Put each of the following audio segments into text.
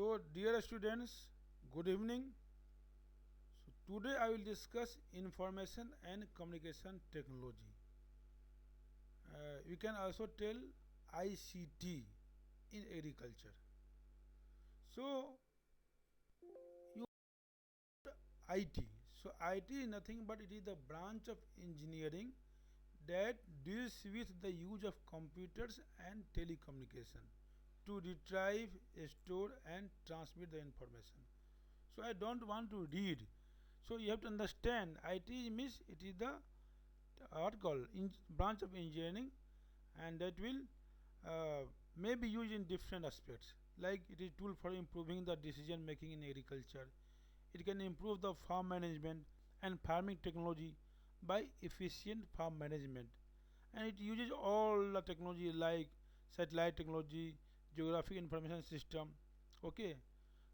So, dear students, good evening. So, today I will discuss information and communication technology. We can also tell ICT in agriculture. So, you IT. So, IT is nothing but it is the branch of engineering that deals with the use of computers and telecommunication to retrieve, store, and transmit the information. So I don't want to read. So you have to understand IT means it is the what called branch of engineering, and that will may be used in different aspects. Like it is tool for improving the decision making in agriculture. It can improve the farm management and farming technology by efficient farm management, and it uses all the technology like satellite technology, geographic information system. Okay,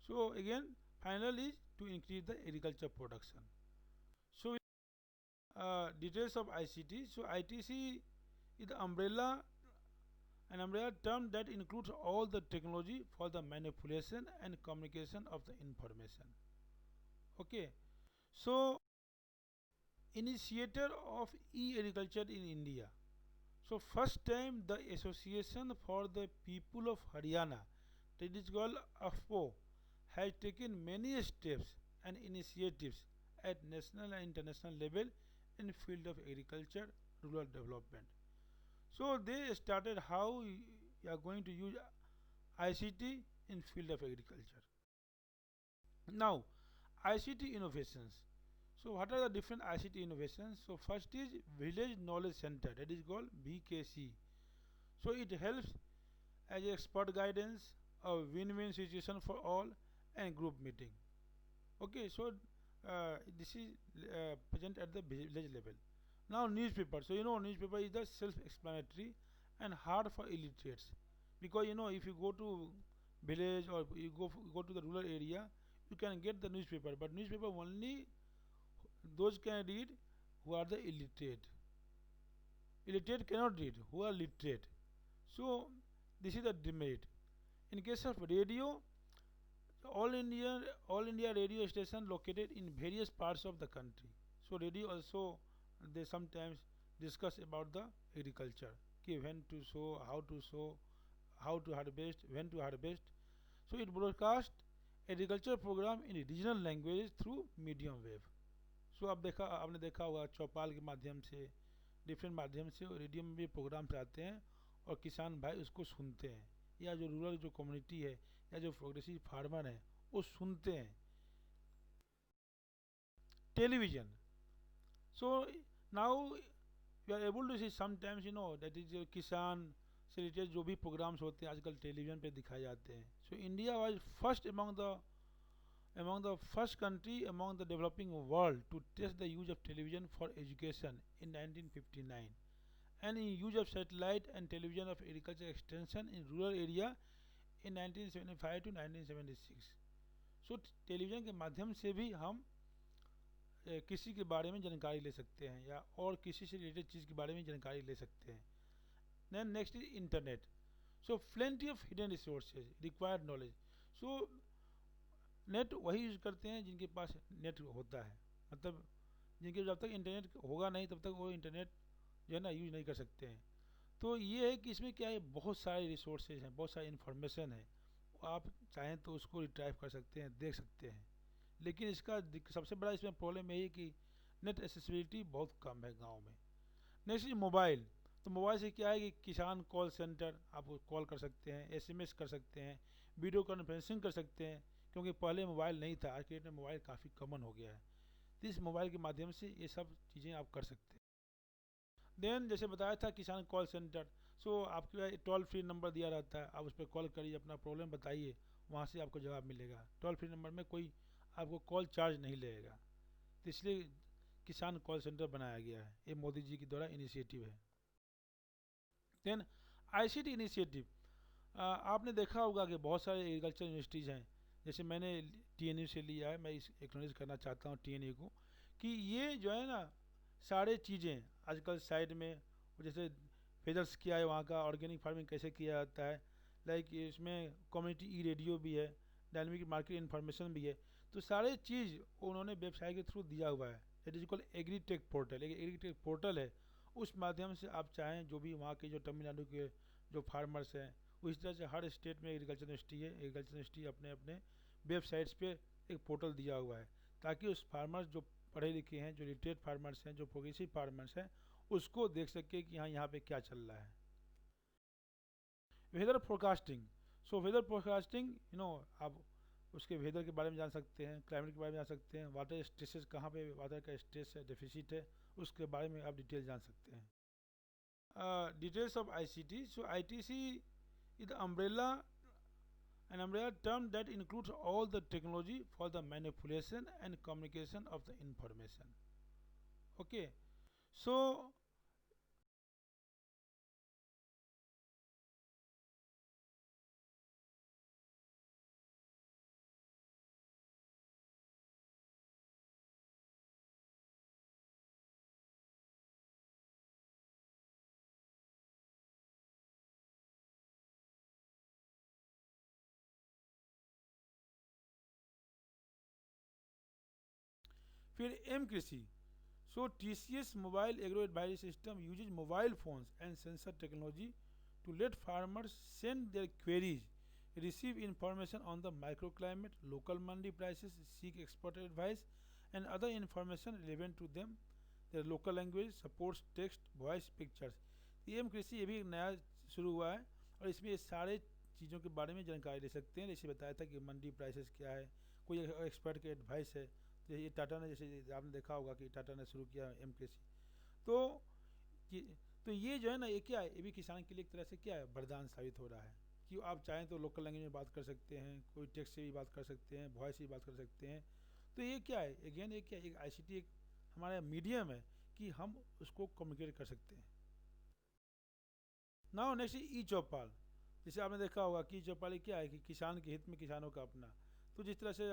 so again, final is to increase the agriculture production. So details of ICT. So ITC is the umbrella term that includes all the technology for the manipulation and communication of the information. Okay, so initiator of e-agriculture in India. So first time the Association for the People of Haryana, that is called AFPO, has taken many steps and initiatives at national and international level in field of agriculture, rural development. So they started how you are going to use ICT in field of agriculture. Now, ICT innovations. So what are the different ICT innovations? So first is Village Knowledge Center, that is called VKC. So it helps as expert guidance, a win-win situation for all, and group meeting. Okay, so this is present at the village level. Now newspaper. So newspaper is the self-explanatory and hard for illiterates, because if you go to village or you go to the rural area, you can get the newspaper, but newspaper only those can read who are the illiterate. Illiterate cannot read, who are literate. So this is the demerit. In case of radio, all India all India radio station located in various parts of the country. So radio also they sometimes discuss about the agriculture. Okay, when to sow, how to harvest, when to harvest. So it broadcast agriculture program in regional languages through medium wave. सो अब देखा आपने देखा होगा चौपाल के माध्यम से different माध्यम से रेडियो में भी प्रोग्राम्स आते हैं और किसान भाई उसको सुनते हैं, या जो रूरल जो कम्युनिटी है या जो प्रोग्रेसिव फार्मर हैं वो सुनते हैं. Television. So now you are able to see sometimes that is किसान से रिलेटेड जो भी प्रोग्राम्स होते हैं आजकल टेलीविज़न पे दिखाए जाते हैं. So India was first among the first country among the developing world to test the use of television for education in 1959, and in use of satellite and television of agriculture extension in rural area in 1975 to 1976. So television के माध्यम से भी हम किसी के बारे में जानकारी ले सकते हैं या और किसी से रिलेटेड चीज़ के बारे में जानकारी ले सकते हैं. Then next is internet. So plenty of hidden resources required knowledge. So net वही यूज़ करते हैं जिनके पास नेट होता है, मतलब जिनके जब तक इंटरनेट होगा नहीं तब तक वो इंटरनेट जो है ना यूज़ नहीं कर सकते हैं. तो ये है कि इसमें क्या है, बहुत सारे रिसोर्सेज हैं, बहुत सारी इन्फॉर्मेशन है, आप चाहें तो उसको रिट्राइव कर सकते हैं, देख सकते हैं. लेकिन इसका सबसे बड़ा इसमें प्रॉब्लम यही है कि नेट एसेसिबिलिटी बहुत कम है गाँव में. Next mobile. तो मोबाइल से क्या है कि किसान कॉल सेंटर आप कॉल कर सकते हैं, एसएमएस कर सकते हैं, वीडियो कॉन्फ्रेंसिंग कर सकते हैं, क्योंकि पहले मोबाइल नहीं था, आज के डेट में मोबाइल काफ़ी कॉमन हो गया है. तो इस मोबाइल के माध्यम से ये सब चीज़ें आप कर सकते हैं. देन जैसे बताया था किसान कॉल सेंटर. सो आपके टोल फ्री नंबर दिया रहता है, आप उस पर कॉल करिए, अपना प्रॉब्लम बताइए, वहाँ से आपको जवाब मिलेगा. टोल फ्री नंबर में कोई आपको कॉल चार्ज नहीं लगेगा. तो इसलिए किसान कॉल सेंटर बनाया गया है, ये मोदी जी के द्वारा इनिशिएटिव है. Then ICT initiative. आपने देखा होगा कि बहुत सारे एग्रीकल्चर यूनिवर्सिटीज़ हैं, जैसे मैंने टीएनयू से लिया है, मैं इस एक्नोलेज करना चाहता हूँ टीएनयू को, कि ये जो है ना सारे चीज़ें आजकल साइड में, जैसे फेदर्स किया है वहाँ का ऑर्गेनिक फार्मिंग कैसे किया जाता है, लाइक इसमें कम्युनिटी ई रेडियो भी है, डायनेमिक मार्केट इन्फॉर्मेशन भी है। तो सारे चीज़ उन्होंने वेबसाइट के थ्रू दिया हुआ है। It is called agritech portal. एक एग्रीटेक पोर्टल है, उस माध्यम से आप चाहें जो भी वहाँ के जो तमिलनाडु के जो फार्मर्स हैं, उस तरह से हर स्टेट में एग्रीकल्चर यूनिवर्सिटी है, एग्रीकल्चर यूनिवर्सिटी अपने अपने वेबसाइट्स पे एक पोर्टल दिया हुआ है, ताकि उस फार्मर्स जो पढ़े लिखे हैं, जो रिटायर्ड फार्मर्स हैं, जो प्रोग्रेसिव फार्मर्स हैं, उसको देख सके कि हाँ यहाँ पे क्या चल रहा है। Weather forecasting. So weather forecasting आप उसके वेदर के बारे में जान सकते हैं, क्लाइमेट के बारे में जान सकते हैं, वाटर स्ट्रेसेस कहाँ पे वाटर का स्ट्रेस है, डेफिसिट है, उसके बारे में आप डिटेल जान सकते हैं। Details of ICT. So ITC is the an umbrella term that includes all the technology for the manipulation and communication of the information. Okay, so फिर एम कृषि। So TCS Mobile Agro Advisory System uses mobile phones and sensor technology to let farmers send their queries, receive information on the microclimate, local mandi prices, seek expert advice, and other information relevant to them. Their local language supports text, voice, pictures. M Krishi ये भी एक नया शुरू हुआ है, और इसमें ये सारे चीज़ों के बारे में जानकारी ले सकते हैं। जैसे बताया था कि मंडी प्राइसेस क्या है, कोई एक्सपर्ट की एडवाइस है। जैसे ये टाटा ने, जैसे आपने देखा होगा कि टाटा ने शुरू किया एम कृषि, तो ये तो ये जो है ना, ये क्या है, ये भी किसान के लिए एक तरह से क्या है, वरदान साबित हो रहा है कि आप चाहें तो लोकल लैंग्वेज में बात कर सकते हैं, कोई टेक्स्ट से भी बात कर सकते हैं, वॉइस से भी बात कर सकते हैं। तो ये क्या है, अगेन ये क्या है, एक आईसीटी एक हमारा मीडियम है कि हम उसको कम्युनिकेट कर सकते हैं। नाउ नेक्स्ट ई चौपाल। जैसे आपने देखा होगा कि चौपाल क्या है कि किसान के हित में किसानों का अपना। तो जिस तरह से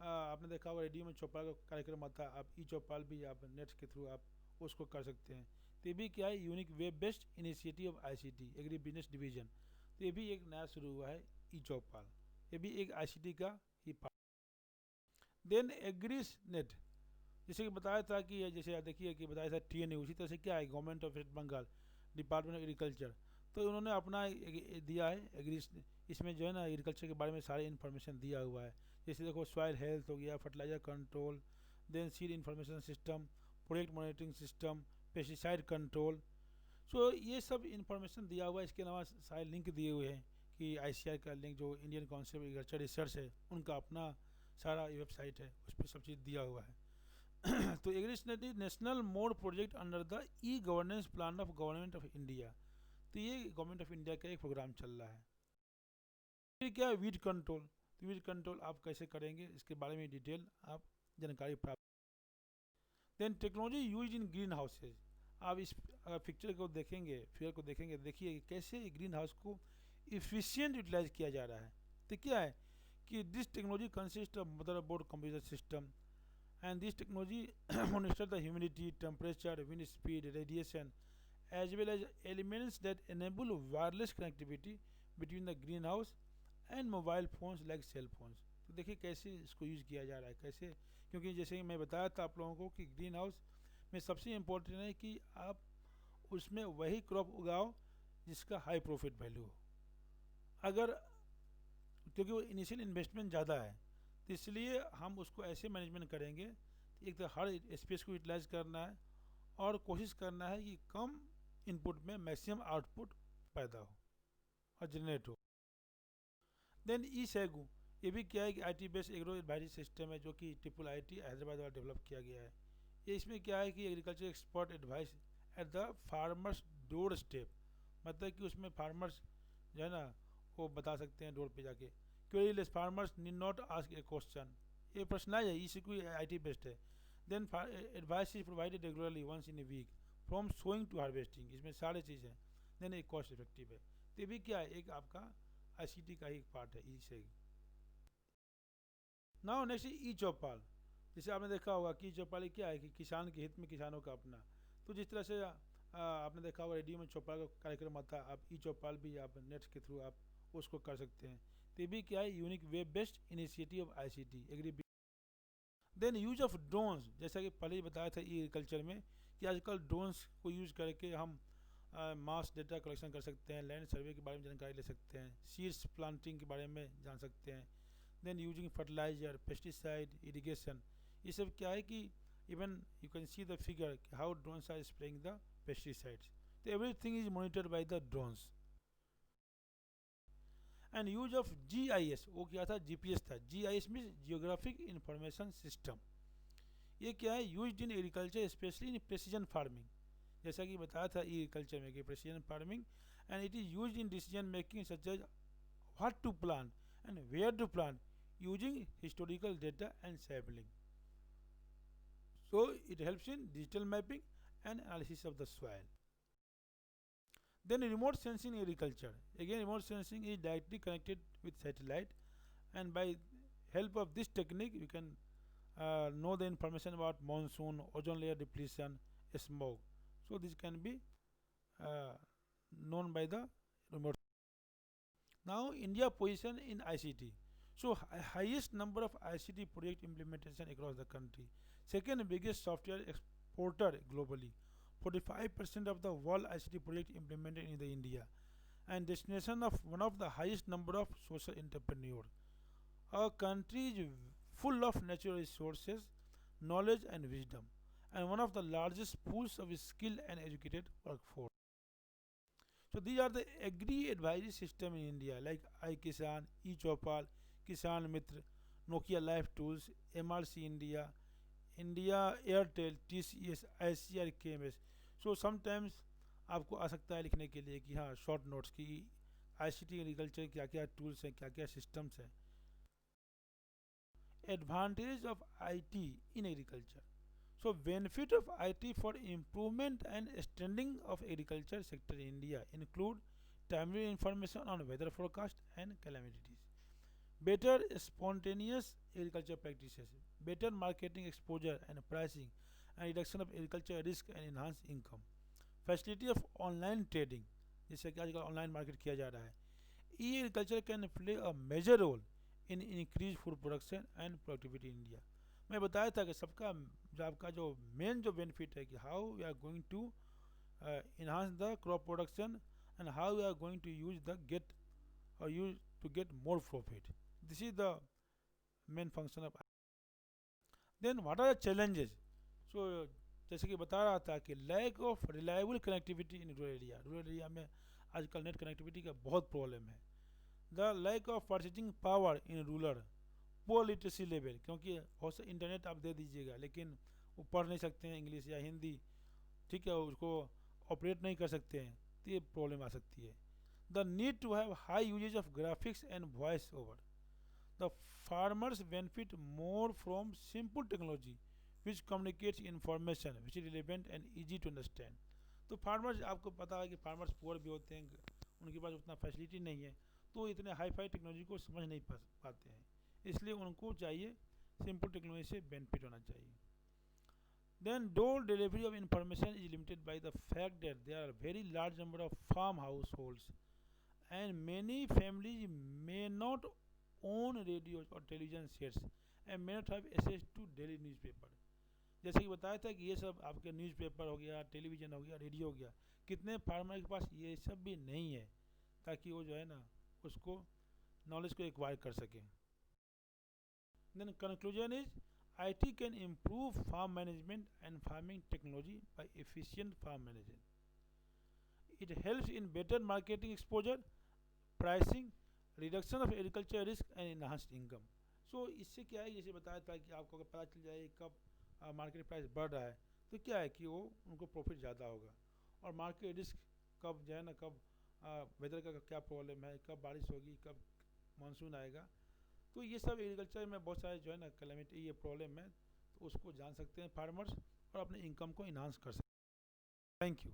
आपने देखा होगा रेडियो में चौपाल का कार्यक्रम आता है, आप ई चौपाल भी आप नेट के थ्रू आप उसको कर सकते हैं। तो ये भी क्या है, unique web based initiative of ICT agri business division. तो ये भी एक नया शुरू हुआ है ई चौपाल, ये भी एक आईसीटी का ही पार्ट। देन एग्रीस नेट, जैसे कि बताया था कि जैसे देखिए कि बताया था टीएनयू, उसी तरह से क्या है government of West Bengal department of agriculture, तो उन्होंने अपना दिया है एग्रीस। इसमें जो है ना एग्रीकल्चर के बारे में सारी इन्फॉर्मेशन दिया हुआ है। जैसे देखो सॉइल हेल्थ हो गया, fertiliser control, then seed information system, product monitoring system, pesticide control. So ये सब इन्फॉर्मेशन दिया हुआ है। इसके अलावा सारे लिंक दिए हुए हैं कि आईसीआर का लिंक, जो Indian council of agriculture research है, उनका अपना सारा वेबसाइट है, उस पर सब चीज़ दिया हुआ है। तो Agrisnet is national mode project under the e governance plan of government of India. तो ये गवर्नमेंट ऑफ इंडिया का एक प्रोग्राम चल रहा है। फिर क्या है वीड कंट्रोल। तो वीड कंट्रोल आप कैसे करेंगे, इसके बारे में डिटेल आप जानकारी प्राप्त। Then technology use in greenhouses. आप इस पिक्चर को देखेंगे, फिगर को देखेंगे, देखिए कैसे ग्रीन हाउस को इफिशियंट यूटिलाइज किया जा रहा है। तो क्या है कि this technology consist of motherboard computer system, and this technology monitors the humidity, temperature, wind speed, radiation, as well as elements that enable wireless connectivity between the greenhouse and mobile phones like cell phones। तो देखिए कैसे इसको use किया जा रहा है, कैसे, क्योंकि जैसे मैं बताया था आप लोगों को कि ग्रीन हाउस में सबसे इम्पोर्टेंट है कि आप उसमें वही क्रॉप उगाओ जिसका हाई प्रॉफिट वैल्यू हो। अगर, क्योंकि वो इनिशियल इन्वेस्टमेंट ज़्यादा है, तो इसलिए हम उसको ऐसे मैनेजमेंट करेंगे। एक तो हर स्पेस को यूटिलाइज करना है, और कोशिश करना है कि कम इनपुट में मैक्सिमम आउटपुट पैदा हो और जनरेट हो। देन ई सैगू, ये भी क्या है कि I T based agro advisory system है, जो कि ट्रिपल IIT हैदराबाद द्वारा डेवलप किया गया है। ये इसमें क्या है कि agriculture expert advice at the farmers door step, मतलब कि उसमें फार्मर्स जो है ना वो बता सकते हैं डोर पे जाके। Queryless farmers need not ask a question, ये प्रश्न है, इसी को IT बेस्ड है। Then advice is provided regularly once in a week from sowing to harvesting, इसमें सारे चीज़ हैं। देन एक कॉस्ट इफेक्टिव है। तो ये भी क्या है, एक आपका ICT का ही एक पार्ट है ई से। नाउ नेक्स्ट ई चौपाल। जैसे आपने देखा होगा कि चौपाल क्या है कि किसान के हित में किसानों का अपना। तो जिस तरह से आपने देखा होगा रेडियो में चौपाल का कार्यक्रम आता है, आप ई चौपाल भी आप नेट के थ्रू आप उसको कर सकते हैं। तो भी क्या है, unique web based initiative of ICT agri. Then use of drones, जैसा कि पहले ही बताया था एग्रीकल्चर में कि आजकल ड्रोन्स को यूज करके हम मास डेटा कलेक्शन कर सकते हैं, लैंड सर्वे के बारे में जानकारी ले सकते हैं, सीड्स प्लांटिंग के बारे में जान सकते हैं। Then using fertiliser, pesticide, irrigation, ये सब क्या है कि even you can see the figure how drones are spraying the pesticides. तो everything is monitored by the drones. And use of GIS, वो क्या था, GPS था। GIS means geographic information system. ये क्या है, use in agriculture specially in precision farming, जैसा कि बताया था एग्रीकल्चर में कि precision farming, and it is use in decision making such as what to plant and where to plant using historical data and sampling. So it helps in digital mapping and analysis of the soil. Then remote sensing agriculture. Again, remote sensing is directly connected with satellite, and by help of this technique, you can know the information about monsoon, ozone layer depletion, smog. So this can be uh, known by the remote. Now India position in ICT. So highest number of ICT project implementation across the country. Second biggest software exporter globally. 45% of the world ICT project implemented in the India, and destination of one of the highest number of social entrepreneurs. Our country is full of natural resources, knowledge and wisdom, and one of the largest pools of skilled and educated workforce. So these are the agri advisory system in India like iKisan, eChopal, Kisan Mitra, Nokia Life Tools, MRC India, India Airtel, TCS, ICR, KMS. So sometimes आपको आ सकता है लिखने के लिए कि हाँ short notes की ICT agriculture क्या क्या टूल्स हैं, क्या क्या सिस्टम्स हैं। Advantage of IT in agriculture. So benefit of IT for improvement and extending of agriculture sector in India include timely information on weather forecast and calamities, better spontaneous agriculture practices, better marketing exposure and pricing, and reduction of agriculture risk and enhanced income, facility of online trading, जैसे कि आजकल online market किया जा रहा है। E agriculture can play a major role in increase food production and productivity in India. मैं बताया था कि सबका जो आपका जो मेन जो बेनिफिट है कि how we are going to enhance the crop production and how we are going to use the get or use to get more profit. This is the main function of. Then what are the challenges? So जैसे कि बता रहा था कि lack of reliable connectivity in rural area में आजकल net connectivity का बहुत प्रॉब्लम है। The lack of purchasing power in rural, poor literacy level, क्योंकि बहुत से इंटरनेट आप दे दीजिएगा लेकिन वो पढ़ नहीं सकते हैं इंग्लिश या हिंदी, ठीक है, उसको ऑपरेट नहीं कर सकते हैं, तो ये प्रॉब्लम आ सकती है। The need to have high usages of graphics and voice over, the farmers benefit more from simple technology which communicates information which is relevant and easy to understand. तो फार्मर्स, आपको पता है कि फार्मर्स पुअर भी होते हैं, उनके पास उतना फैसिलिटी नहीं है, तो इतने हाई फाई टेक्नोलॉजी को समझ नहीं पाते हैं, इसलिए उनको चाहिए सिंपल टेक्नोलॉजी से बेनिफिट होना चाहिए। Then door delivery of information is limited by the fact that there are very large number of farm households and many families may not own radios or television sets and may not have access to daily newspaper। जैसे कि बताया था कि ये सब आपके newspaper हो गया, टेलीविज़न हो गया, रेडियो हो गया, कितने फार्मर के पास ये सब भी नहीं है ताकि वो जो है ना उसको नॉलेज को एक्वायर कर सकें। Then conclusion is IT can improve farm management and farming technology by efficient farm management. It helps in better marketing exposure, pricing, reduction of agriculture risk and enhanced income. So इससे क्या है, जैसे बताया था कि आपको अगर पता चल जाए कब मार्केट प्राइस बढ़ रहा है तो क्या है कि वो उनको प्रॉफिट ज़्यादा होगा, और मार्केट रिस्क कब जो है ना, कब वेदर का क्या प्रॉब्लम है, कब बारिश होगी, कब मानसून आएगा, तो ये सब एग्रीकल्चर में बहुत सारे जो है ना कैलेमिटी, ये प्रॉब्लम है, तो उसको जान सकते हैं फार्मर्स और अपने इनकम को इन्हांस कर सकते हैं। Thank you.